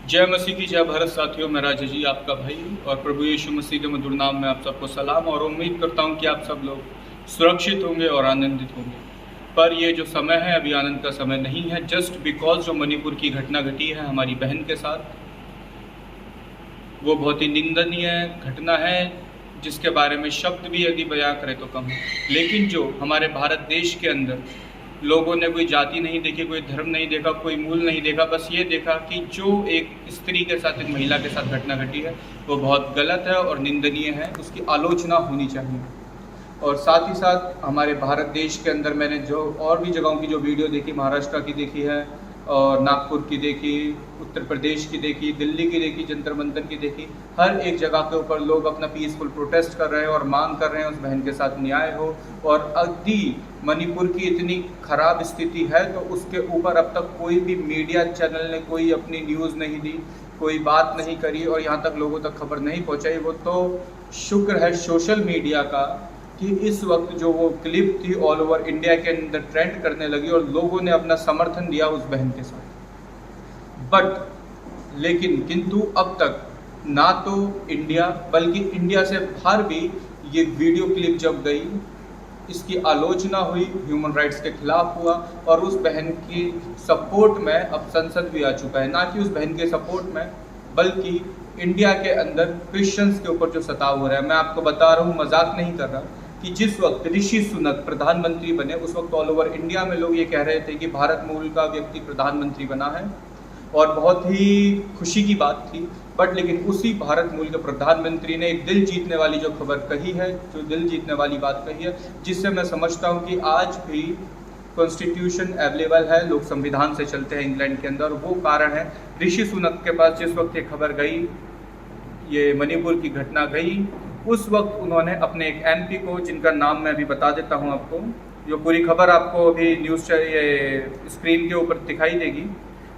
जय मसीह की जय भारत साथियों। मैं राजा जी आपका भाई और प्रभु यीशु मसीह के मधुर नाम में आप सबको सलाम और उम्मीद करता हूं कि आप सब लोग सुरक्षित होंगे और आनंदित होंगे। पर ये जो समय है अभी आनंद का समय नहीं है, जस्ट बिकॉज जो मणिपुर की घटना घटी है हमारी बहन के साथ, वो बहुत ही निंदनीय घटना है जिसके बारे में शब्द भी यदि बयां करें तो कम है। लेकिन जो हमारे भारत देश के अंदर लोगों ने कोई जाति नहीं देखी, कोई धर्म नहीं देखा, कोई मूल नहीं देखा, बस ये देखा कि जो एक स्त्री के साथ, एक महिला के साथ घटना घटी है वो बहुत गलत है और निंदनीय है, उसकी आलोचना होनी चाहिए। और साथ ही साथ हमारे भारत देश के अंदर मैंने जो और भी जगहों की जो वीडियो देखी, महाराष्ट्र की देखी है और नागपुर की देखी, उत्तर प्रदेश की देखी, दिल्ली की देखी, जंतर मंतर की देखी, हर एक जगह के ऊपर लोग अपना पीसफुल प्रोटेस्ट कर रहे हैं और मांग कर रहे हैं उस बहन के साथ न्याय हो। और यदि मणिपुर की इतनी खराब स्थिति है तो उसके ऊपर अब तक कोई भी मीडिया चैनल ने कोई अपनी न्यूज़ नहीं दी, कोई बात नहीं करी और यहाँ तक लोगों तक खबर नहीं पहुँचाई। वो तो शुक्र है सोशल मीडिया का कि इस वक्त जो वो क्लिप थी ऑल ओवर इंडिया के अंदर ट्रेंड करने लगी और लोगों ने अपना समर्थन दिया उस बहन के साथ। बट लेकिन किंतु अब तक ना तो इंडिया बल्कि इंडिया से बाहर भी ये वीडियो क्लिप जब गई, इसकी आलोचना हुई, ह्यूमन राइट्स के खिलाफ हुआ और उस बहन की सपोर्ट में अब संसद भी आ चुका है। ना कि उस बहन के सपोर्ट में बल्कि इंडिया के अंदर क्रिश्चियंस के ऊपर जो सताव हो रहा है, मैं आपको बता रहा हूँ, मजाक नहीं कर रहा, कि जिस वक्त ऋषि सुनक प्रधानमंत्री बने उस वक्त ऑल ओवर इंडिया में लोग ये कह रहे थे कि भारत मूल का व्यक्ति प्रधानमंत्री बना है और बहुत ही खुशी की बात थी। बट लेकिन उसी भारत मूल के प्रधानमंत्री ने एक दिल जीतने वाली जो खबर कही है, जो दिल जीतने वाली बात कही है, जिससे मैं समझता हूँ कि आज भी कॉन्स्टिट्यूशन अवेलेबल है, लोग संविधान से चलते हैं इंग्लैंड के अंदर। वो कारण है ऋषि सुनक के पास जिस वक्त ये खबर गई, ये मणिपुर की घटना गई, उस वक्त उन्होंने अपने एक एमपी को, जिनका नाम मैं अभी बता देता हूं आपको, जो पूरी खबर आपको अभी न्यूज़ ये स्क्रीन के ऊपर दिखाई देगी,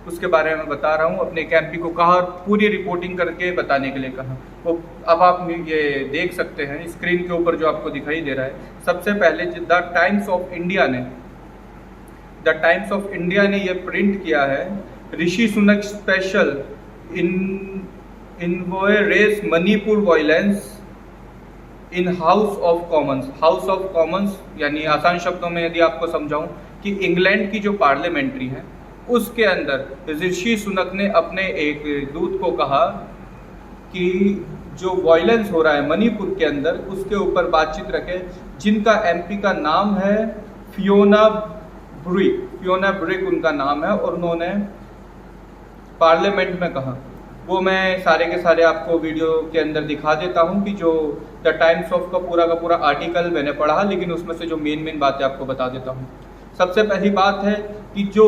उसके बारे में बता रहा हूं, अपने एक एमपी को कहा, पूरी रिपोर्टिंग करके बताने के लिए कहा। वो अब आप ये देख सकते हैं स्क्रीन के ऊपर जो आपको दिखाई दे रहा है। सबसे पहले द टाइम्स ऑफ इंडिया ने ये प्रिंट किया है, Rishi Sunak special in race Manipur violence in House of Commons. House of Commons यानी आसान शब्दों में यदि आपको समझाऊं कि इंग्लैंड की जो पार्लियामेंट्री है उसके अंदर ऋषि सुनक ने अपने एक दूत को कहा कि जो वायलेंस हो रहा है मणिपुर के अंदर उसके ऊपर बातचीत रखे, जिनका एमपी का नाम है फियोना ब्रिक उनका नाम है, और उन्होंने पार्लियामेंट में कहा। वो मैं सारे के सारे आपको वीडियो के अंदर दिखा देता हूं कि जो द टाइम्स ऑफ का पूरा आर्टिकल मैंने पढ़ा, लेकिन उसमें से जो मेन बातें आपको बता देता हूं। सबसे पहली बात है कि जो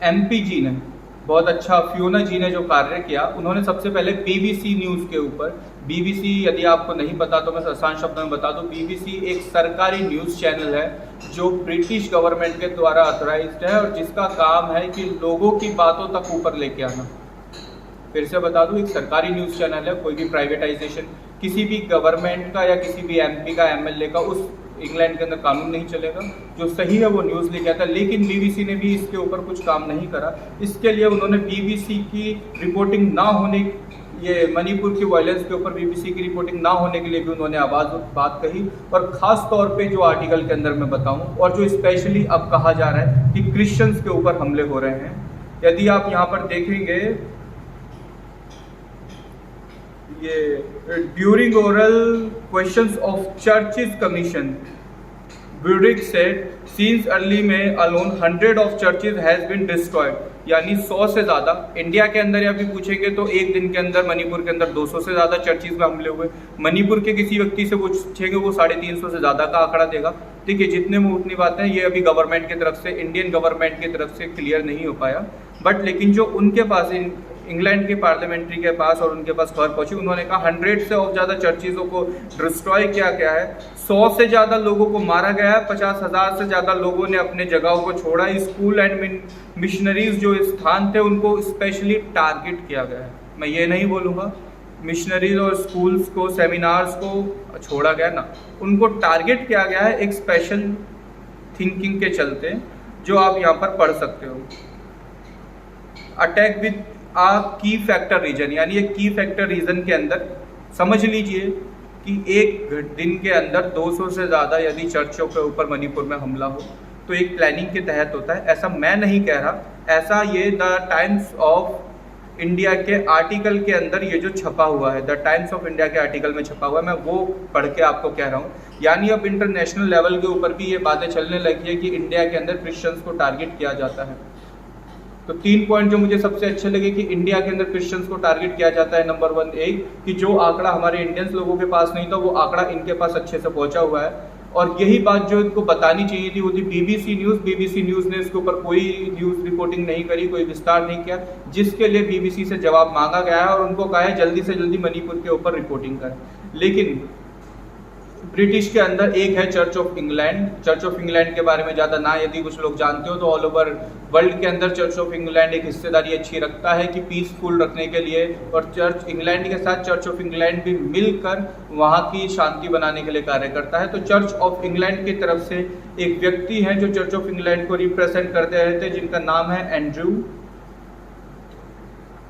एमपी जी ने बहुत अच्छा, फियोना जी ने जो कार्य किया, उन्होंने सबसे पहले बीबीसी न्यूज़ के ऊपर, बीबीसी यदि आपको नहीं पता तो मैं आसान शब्दों में बता दूं, बीबीसी एक सरकारी न्यूज़ चैनल है जो ब्रिटिश गवर्नमेंट के द्वारा ऑथराइज्ड है और जिसका काम है कि लोगों की बातों तक ऊपर लेके आना। फिर से बता दूं, एक सरकारी न्यूज़ चैनल है, कोई भी प्राइवेटाइजेशन किसी भी गवर्नमेंट का या किसी भी एमपी का, एमएलए का उस इंग्लैंड के अंदर कानून नहीं चलेगा, जो सही है वो न्यूज़ लेके आता। लेकिन बीबीसी ने भी इसके ऊपर कुछ काम नहीं करा। इसके लिए उन्होंने बीबीसी की रिपोर्टिंग ना होने, ये मणिपुर की वायलेंस के ऊपर बीबीसी की रिपोर्टिंग ना होने के लिए भी उन्होंने बात कही। और ख़ास तौर पे जो आर्टिकल के अंदर मैं बताऊं, और जो स्पेशली अब कहा जा रहा है कि क्रिश्चियंस के ऊपर हमले हो रहे हैं, यदि आप यहाँ पर देखेंगे, ये during oral questions of churches commission, ब्यूरिक said since early May alone 100 of churches has been destroyed, यानी 100 से ज़्यादा इंडिया के अंदर या भी पूछेंगे तो एक दिन के अंदर मणिपुर के अंदर 200 से ज़्यादा चर्चेज में हमले हुए। मणिपुर के किसी व्यक्ति से पूछेंगे वो 350 से ज़्यादा का आंकड़ा देगा। ठीक है, जितने में उतनी बातें, ये अभी गवर्नमेंट की तरफ से, इंडियन गवर्नमेंट की तरफ से क्लियर नहीं हो पाया। बट लेकिन जो उनके पास, इंग्लैंड की पार्लियामेंट्री के पास और उनके पास खबर पहुंची, उन्होंने कहा 100 से और ज़्यादा चर्चेज़ों को डिस्ट्रॉय किया गया है, 100 से ज़्यादा लोगों को मारा गया है, 50,000 से ज़्यादा लोगों ने अपने जगहों को छोड़ा। स्कूल एंड मिशनरीज जो स्थान थे उनको स्पेशली टारगेट किया गया है। मैं ये नहीं बोलूँगा मिशनरीज और स्कूल्स को, सेमिनार्स को छोड़ा गया ना, उनको टारगेट किया गया है एक स्पेशल थिंकिंग के चलते, जो आप यहाँ पर पढ़ सकते हो। अटैक विद आ की फैक्टर रीजन, यानी एक की फैक्टर रीजन के अंदर समझ लीजिए कि एक दिन के अंदर 200 से ज़्यादा यदि चर्चों के ऊपर मणिपुर में हमला हो तो एक प्लानिंग के तहत होता है। ऐसा मैं नहीं कह रहा, ऐसा ये द टाइम्स ऑफ इंडिया के आर्टिकल के अंदर ये जो छपा हुआ है, द टाइम्स ऑफ इंडिया के आर्टिकल में छपा हुआ है, मैं वो पढ़ के आपको कह रहा हूँ। यानी अब इंटरनेशनल लेवल के ऊपर भी ये बातें चलने लगी है कि इंडिया के अंदर क्रिश्चियंस को टारगेट किया जाता है। तो 3 पॉइंट जो मुझे सबसे अच्छे लगे कि इंडिया के अंदर क्रिश्चियंस को टारगेट किया जाता है। नंबर 1 एक कि जो आंकड़ा हमारे इंडियंस लोगों के पास नहीं था वो आंकड़ा इनके पास अच्छे से पहुंचा हुआ है, और यही बात जो इनको बतानी चाहिए थी वो थी बीबीसी न्यूज़। बीबीसी न्यूज़ ने इसके ऊपर कोई न्यूज़ रिपोर्टिंग नहीं करी, कोई विस्तार नहीं किया, जिसके लिए बीबीसी से जवाब मांगा गया है और उनको कहा है जल्दी से जल्दी मणिपुर के ऊपर रिपोर्टिंग करें। लेकिन ब्रिटिश के अंदर एक है church of England. Church of England के बारे में ज़्यादा ना यदि कुछ लोग जानते हो तो ऑल ओवर वर्ल्ड के अंदर चर्च ऑफ इंग्लैंड एक हिस्सेदारी अच्छी रखता है कि पीसफुल रखने के लिए, और चर्च इंग्लैंड के साथ चर्च ऑफ इंग्लैंड भी मिलकर वहाँ की शांति बनाने के लिए कार्य करता है। तो चर्च ऑफ इंग्लैंड की तरफ से एक व्यक्ति हैं जो चर्च ऑफ इंग्लैंड को रिप्रेजेंट करते रहे थे, जिनका नाम है एंड्रयू।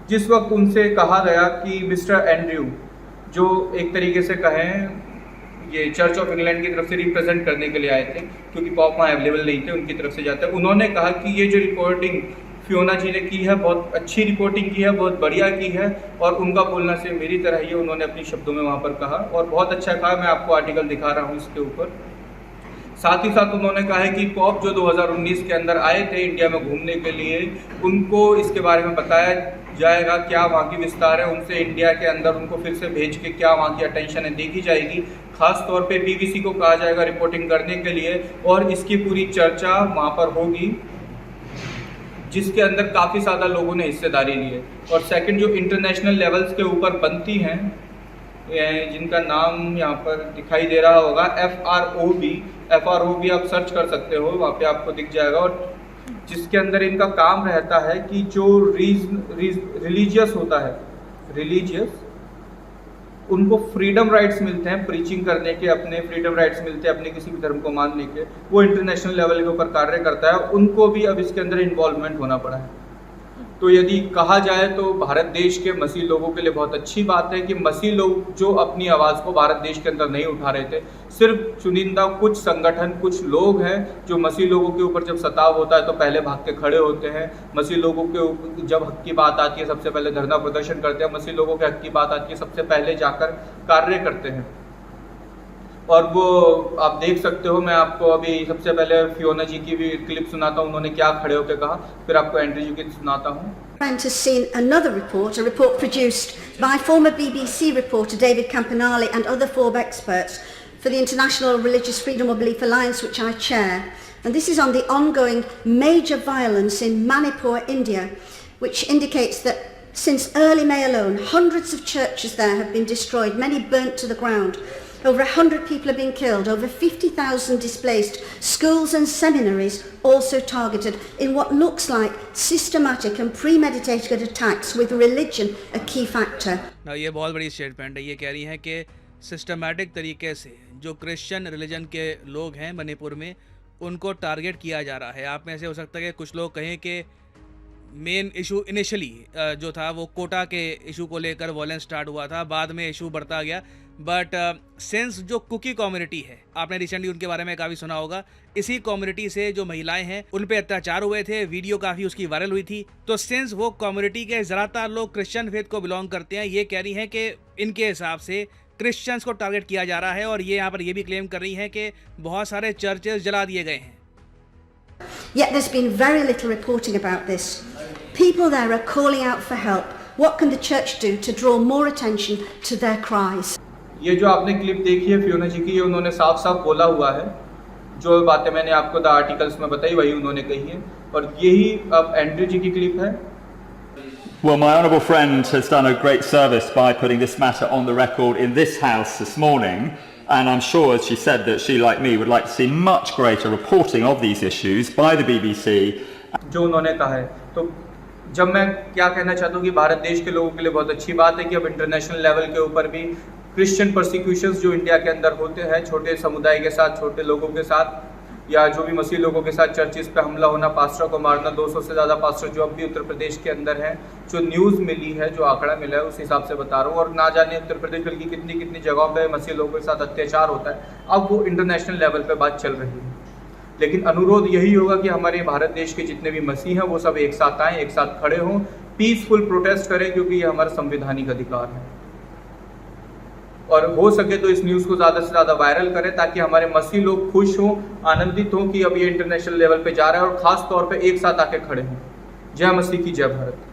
जिस वक्त उनसे कहा गया कि मिस्टर एंड्रयू, जो एक तरीके से कहें ये चर्च ऑफ इंग्लैंड की तरफ से रिप्रेजेंट करने के लिए आए थे, क्योंकि पॉप वहाँ अवेलेबल नहीं थे, उनकी तरफ से जाते हैं। उन्होंने कहा कि ये जो रिपोर्टिंग फियोना जी ने की है बहुत अच्छी रिपोर्टिंग की है, बहुत बढ़िया की है, और उनका बोलना से मेरी तरह ही उन्होंने अपने शब्दों में वहाँ पर कहा, और बहुत अच्छा कहा। मैं आपको आर्टिकल दिखा रहा हूँ इसके ऊपर। साथ ही साथ उन्होंने कहा है कि पॉप जो 2019 के अंदर आए थे इंडिया में घूमने के लिए, उनको इसके बारे में बताया जाएगा क्या वहाँ की विस्तार है, उनसे इंडिया के अंदर उनको फिर से भेज के क्या वहाँ की अटेंशन है देखी जाएगी। खास तौर पे बीबीसी को कहा जाएगा रिपोर्टिंग करने के लिए, और इसकी पूरी चर्चा वहाँ पर होगी, जिसके अंदर काफ़ी ज़्यादा लोगों ने हिस्सेदारी ली है। और सेकंड जो इंटरनेशनल लेवल्स के ऊपर बनती हैं, जिनका नाम यहाँ पर दिखाई दे रहा होगा, FROB आप सर्च कर सकते हो, वहाँ पे आपको दिख जाएगा। और जिसके अंदर इनका काम रहता है कि जो रिलीजियस होता है, रिलीजियस, उनको फ्रीडम राइट्स मिलते हैं प्रीचिंग करने के, अपने फ्रीडम राइट्स मिलते हैं अपने किसी भी धर्म को मानने के, वो इंटरनेशनल लेवल के ऊपर कार्य करता है, उनको भी अब इसके अंदर इन्वॉल्वमेंट होना पड़ा है। तो यदि कहा जाए तो भारत देश के मसीह लोगों के लिए बहुत अच्छी बात है कि मसीह लोग जो अपनी आवाज़ को भारत देश के अंदर नहीं उठा रहे थे, सिर्फ चुनिंदा कुछ संगठन, कुछ लोग हैं जो मसीह लोगों के ऊपर जब सताव होता है तो पहले भाग के खड़े होते हैं। मसीह लोगों के ऊपर जब हक की बात आती है सबसे पहले धरना प्रदर्शन करते हैं, मसीह लोगों के हक की बात आती है सबसे पहले जाकर कार्य करते हैं। और वो आप देख सकते हो, मैं आपको अभी सबसे पहले फियोना जी की भी क्लिप सुनाता हूँ, उन्होंने क्या खड़े होकर कहा, फिर आपको एंड्रयू जी की सुनाता हूँ। Has seen another report, a report produced by former BBC reporter David Campanale and other FORB experts for the International Religious Freedom of Belief Alliance, which I chair. And this is on the ongoing major violence in Manipur, India, which indicates that since early May alone, hundreds of churches there have been destroyed, many burnt to the ground. Over 100 people have been killed, over 50,000 displaced, schools and seminaries also targeted in what looks like systematic and premeditated attacks with religion a key factor. Now ये बहुत बड़ी statement है, ये कह रही हैं कि systematic तरीके से जो क्रिश्चियन रिलीजन के लोग हैं मणिपुर में उनको टारगेट किया जा रहा है। आप में से हो सकता है कि कुछ लोग कहें कि मेन इशू इनिशियली जो था वो कोटा के इशू को लेकर वॉयलेंस स्टार्ट हुआ था, बाद में इशू बढ़ता गया। बट सिंस जो कुकी कम्युनिटी है, आपने रिसेंटली उनके बारे में काफ़ी सुना होगा, इसी कम्युनिटी से जो महिलाएं हैं उन पे अत्याचार हुए थे, वीडियो काफ़ी उसकी वायरल हुई थी। तो सिंस वो कम्युनिटी के ज़्यादातर लोग क्रिश्चियन फेथ को बिलोंग करते हैं, ये कह रही हैं कि इनके हिसाब से क्रिश्चियंस को टारगेट किया जा रहा है, और ये यहाँ पर ये भी क्लेम कर रही हैं कि बहुत सारे चर्चेज जला दिए गए हैं। Yet there's been very little reporting about this. People there are calling out for help. What can the church do to draw more attention to their cries? ये जो आपने क्लिप देखी है फियोना जी की, ये उन्होंने साफ साफ बोला हुआ है, जो बातें मैंने आपको द आर्टिकल्स में बताई वही उन्होंने कही है, और यही अब एंड्रयू जी की क्लिप है। Well, my honourable friend has done a great service by putting this matter on the record in this House this morning, and I'm sure, as she said, that she, like me, would like to see much greater reporting of these issues by the BBC. जो उन्होंने कहा है, तो जब मैं क्या कहना चाहता हूँ कि भारत देश के लोगों के लिए बहुत अच्छी बात है कि अब इंटरनेशनल लेवल के ऊपर भी क्रिश्चियन परसिक्यूशंस जो इंडिया के अंदर होते हैं छोटे समुदाय के साथ, छोटे लोगों के साथ, या जो भी मसीह लोगों के साथ चर्चिस पे हमला होना, पास्टर को मारना, 200 से ज़्यादा पास्टर जो अब भी उत्तर प्रदेश के अंदर हैं, जो न्यूज़ मिली है, जो आंकड़ा मिला है उस हिसाब से बता रहा हूँ। और ना जाने उत्तर प्रदेश बल्कि कितनी कितनी जगहों पे मसीह लोगों के साथ अत्याचार होता है। अब वो इंटरनेशनल लेवल पे बात चल रही है, लेकिन अनुरोध यही होगा कि हमारे भारत देश के जितने भी मसीह हैं वो सब एक साथ आएँ, एक साथ खड़े हों, पीसफुल प्रोटेस्ट करें, क्योंकि ये हमारा संवैधानिक अधिकार है। और हो सके तो इस न्यूज़ को ज़्यादा से ज़्यादा वायरल करें, ताकि हमारे मसीह लोग खुश हों, आनंदित हों कि अब ये इंटरनेशनल लेवल पे जा रहा है, और ख़ास तौर पे एक साथ आके खड़े हों। जय मसीह की, जय भारत।